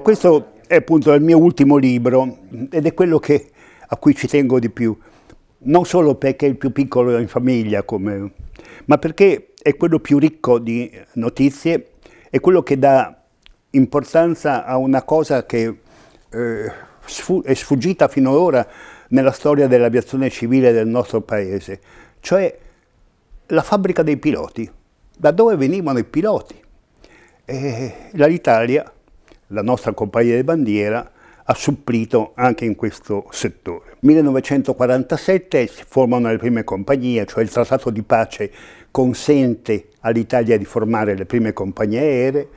Questo è appunto il mio ultimo libro ed è quello a cui ci tengo di più, non solo perché è il più piccolo in famiglia, ma perché è quello più ricco di notizie, è quello che dà importanza a una cosa che è sfuggita fino ad ora nella storia dell'aviazione civile del nostro paese, cioè la fabbrica dei piloti, da dove venivano i piloti. L'Alitalia, la nostra compagnia di bandiera, ha supplito anche in questo settore. Nel 1947 si formano le prime compagnie, cioè il Trattato di pace consente all'Italia di formare le prime compagnie aeree,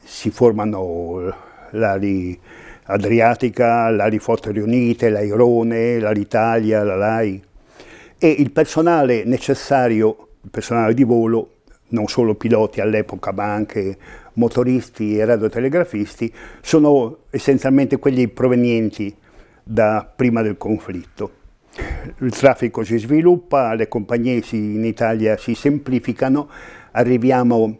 si formano l'Ali Adriatica, l'Alifoto Riunite, l'Airone, l'Alitalia, la LAI, e il personale necessario, il personale di volo, non solo piloti all'epoca ma anche motoristi e radiotelegrafisti, sono essenzialmente quelli provenienti da prima del conflitto. Il traffico si sviluppa, le compagnie in Italia si semplificano, arriviamo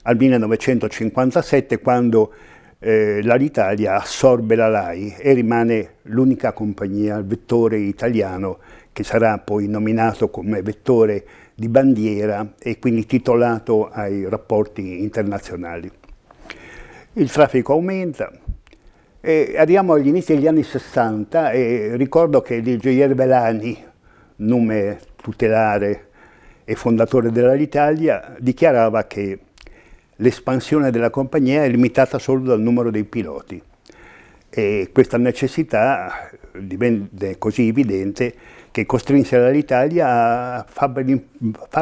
al 1957 quando l'Alitalia assorbe la LAI e rimane l'unica compagnia, il vettore italiano, che sarà poi nominato come vettore di bandiera e quindi titolato ai rapporti internazionali. Il traffico aumenta e arriviamo agli inizi degli anni 60 e ricordo che l'ingegner Velani, nome tutelare e fondatore dell'Alitalia, dichiarava che l'espansione della compagnia è limitata solo dal numero dei piloti e questa necessità divenne così evidente che costrinse l'Alitalia a farli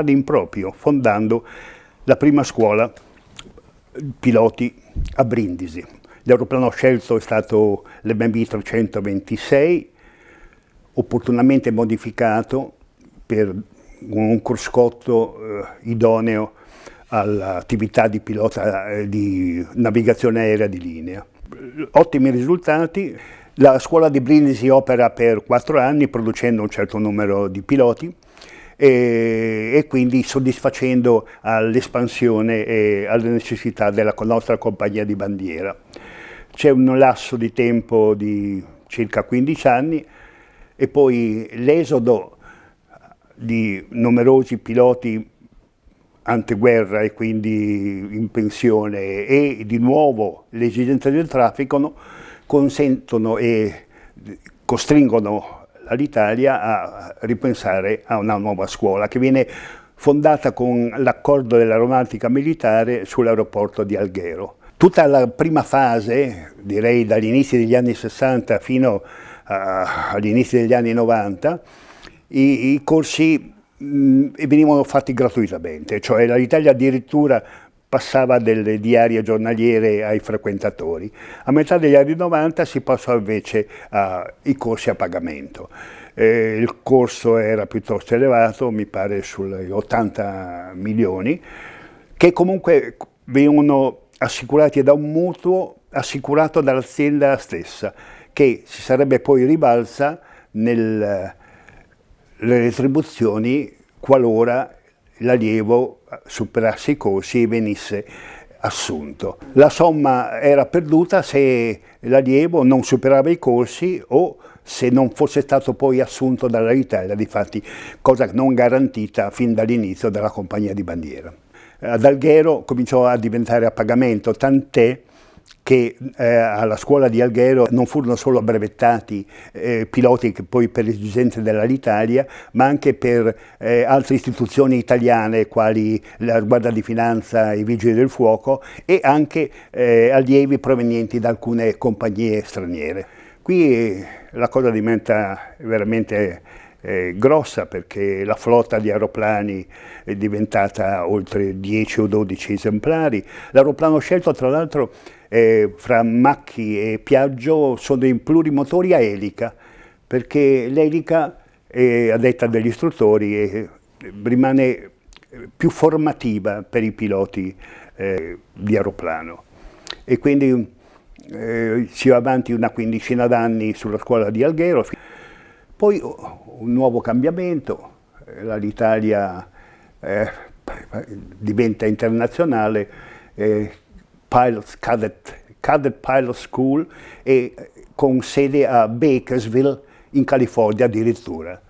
in proprio, fondando la prima scuola piloti a Brindisi. L'aeroplano scelto è stato l'MB 326, opportunamente modificato per un cruscotto idoneo all'attività di pilota di navigazione aerea di linea. Ottimi risultati. La scuola di Brindisi opera per 4 anni producendo un certo numero di piloti e quindi soddisfacendo all'espansione e alle necessità della nostra compagnia di bandiera. C'è un lasso di tempo di circa 15 anni e poi l'esodo di numerosi piloti anteguerra e quindi in pensione e di nuovo le esigenze del traffico consentono e costringono l'Alitalia a ripensare a una nuova scuola che viene fondata con l'accordo dell'aeronautica militare sull'aeroporto di Alghero. Tutta la prima fase, direi dagli inizi degli anni 60 fino agli inizi degli anni 90, i corsi venivano fatti gratuitamente, cioè l'Alitalia addirittura passava delle diarie giornaliere ai frequentatori. A metà degli anni 90 si passò invece ai corsi a pagamento. Il corso era piuttosto elevato, mi pare sugli 80 milioni, che comunque venivano assicurati da un mutuo assicurato dall'azienda stessa, che si sarebbe poi rivalsa nelle retribuzioni qualora l'allievo superasse i corsi e venisse assunto. La somma era perduta se l'allievo non superava i corsi o se non fosse stato poi assunto dall'Alitalia, difatti cosa non garantita fin dall'inizio dalla compagnia di bandiera. Ad Alghero cominciò a diventare a pagamento, tant'è che alla scuola di Alghero non furono solo brevettati piloti che poi per esigenze dell'Alitalia, ma anche per altre istituzioni italiane quali la Guardia di Finanza e i Vigili del Fuoco e anche allievi provenienti da alcune compagnie straniere. Qui la cosa diventa veramente grossa perché la flotta di aeroplani è diventata oltre 10 o 12 esemplari. L'aeroplano scelto tra l'altro fra Macchi e Piaggio sono in plurimotori a elica, perché l'elica, a detta degli istruttori, rimane più formativa per i piloti di aeroplano. E quindi si va avanti una quindicina d'anni sulla scuola di Alghero. Poi un nuovo cambiamento, l'Alitalia diventa internazionale, Pilots Cadet Cadet Pilot School e con sede a Bakersville in California addirittura.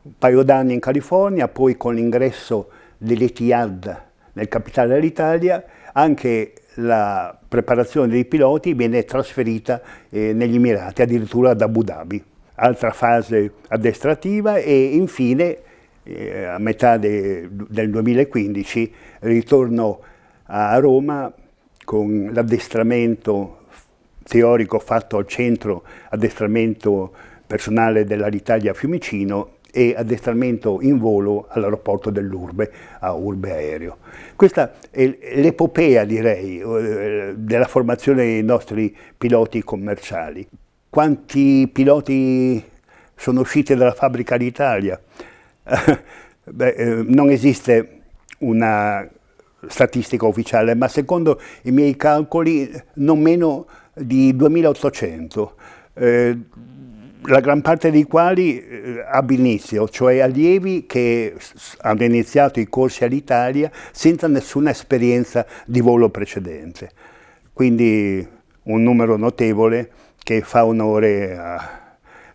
Un paio d'anni in California, poi con l'ingresso dell'Etihad nel capitale dell'Italia, anche la preparazione dei piloti viene trasferita negli Emirati, addirittura ad Abu Dhabi. Altra fase addestrativa e infine, a metà del 2015, ritorno a Roma con l'addestramento teorico fatto al centro addestramento personale dell'Alitalia a Fiumicino e addestramento in volo all'aeroporto dell'Urbe, a Urbe Aereo. Questa è l'epopea, direi, della formazione dei nostri piloti commerciali. Quanti piloti sono usciti dalla fabbrica d'Italia? Non esiste una statistica ufficiale, ma secondo i miei calcoli non meno di 2800. La gran parte dei quali ab inizio, cioè allievi che hanno iniziato i corsi all'Italia senza nessuna esperienza di volo precedente. Quindi un numero notevole che fa onore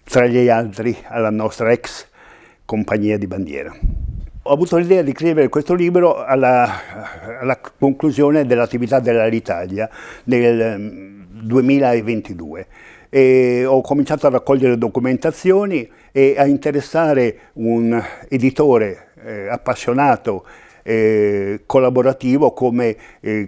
tra gli altri alla nostra ex compagnia di bandiera. Ho avuto l'idea di scrivere questo libro alla conclusione dell'attività dell'Alitalia nel 2022. E ho cominciato a raccogliere documentazioni e a interessare un editore appassionato collaborativo come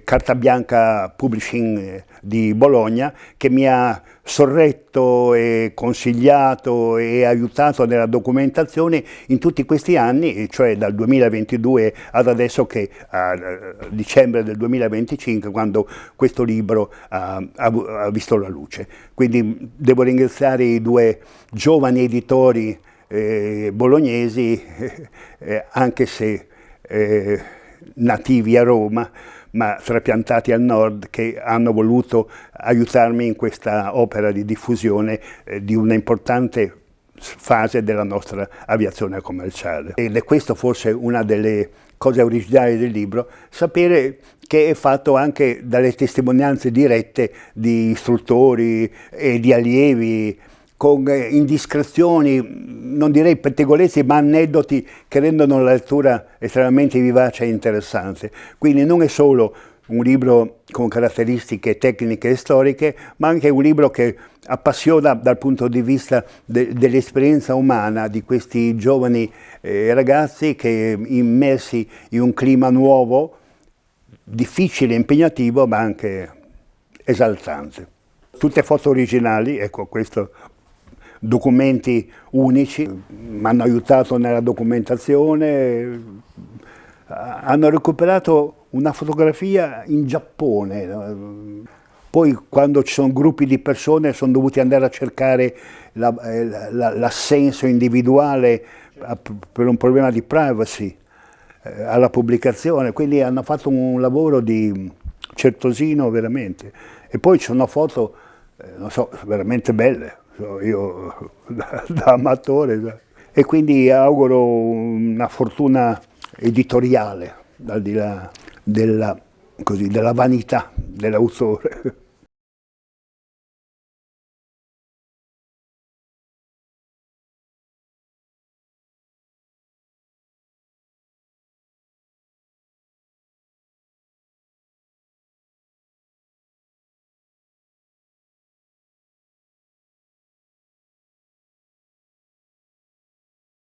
Carta Bianca Publishing di Bologna, che mi ha sorretto e consigliato e aiutato nella documentazione in tutti questi anni, cioè dal 2022 ad adesso, che a dicembre del 2025, quando questo libro ha visto la luce. Quindi devo ringraziare i due giovani editori bolognesi, anche se nativi a Roma, ma trapiantati al nord, che hanno voluto aiutarmi in questa opera di diffusione di una importante fase della nostra aviazione commerciale. Ed è questo forse una delle cose originali del libro, sapere che è fatto anche dalle testimonianze dirette di istruttori e di allievi, con indiscrezioni, non direi pettegolezzi, ma aneddoti che rendono la lettura estremamente vivace e interessante. Quindi non è solo un libro con caratteristiche tecniche e storiche, ma anche un libro che appassiona dal punto di vista dell'esperienza umana di questi giovani ragazzi che, immersi in un clima nuovo, difficile, impegnativo, ma anche esaltante. Tutte foto originali, ecco, questo, documenti unici, mi hanno aiutato nella documentazione, hanno recuperato una fotografia in Giappone. Poi quando ci sono gruppi di persone sono dovuti andare a cercare l'assenso individuale per un problema di privacy alla pubblicazione, quindi hanno fatto un lavoro di certosino veramente. E poi ci sono foto, non so, veramente belle, io da amatore, e quindi auguro una fortuna editoriale, al di là della vanità dell'autore.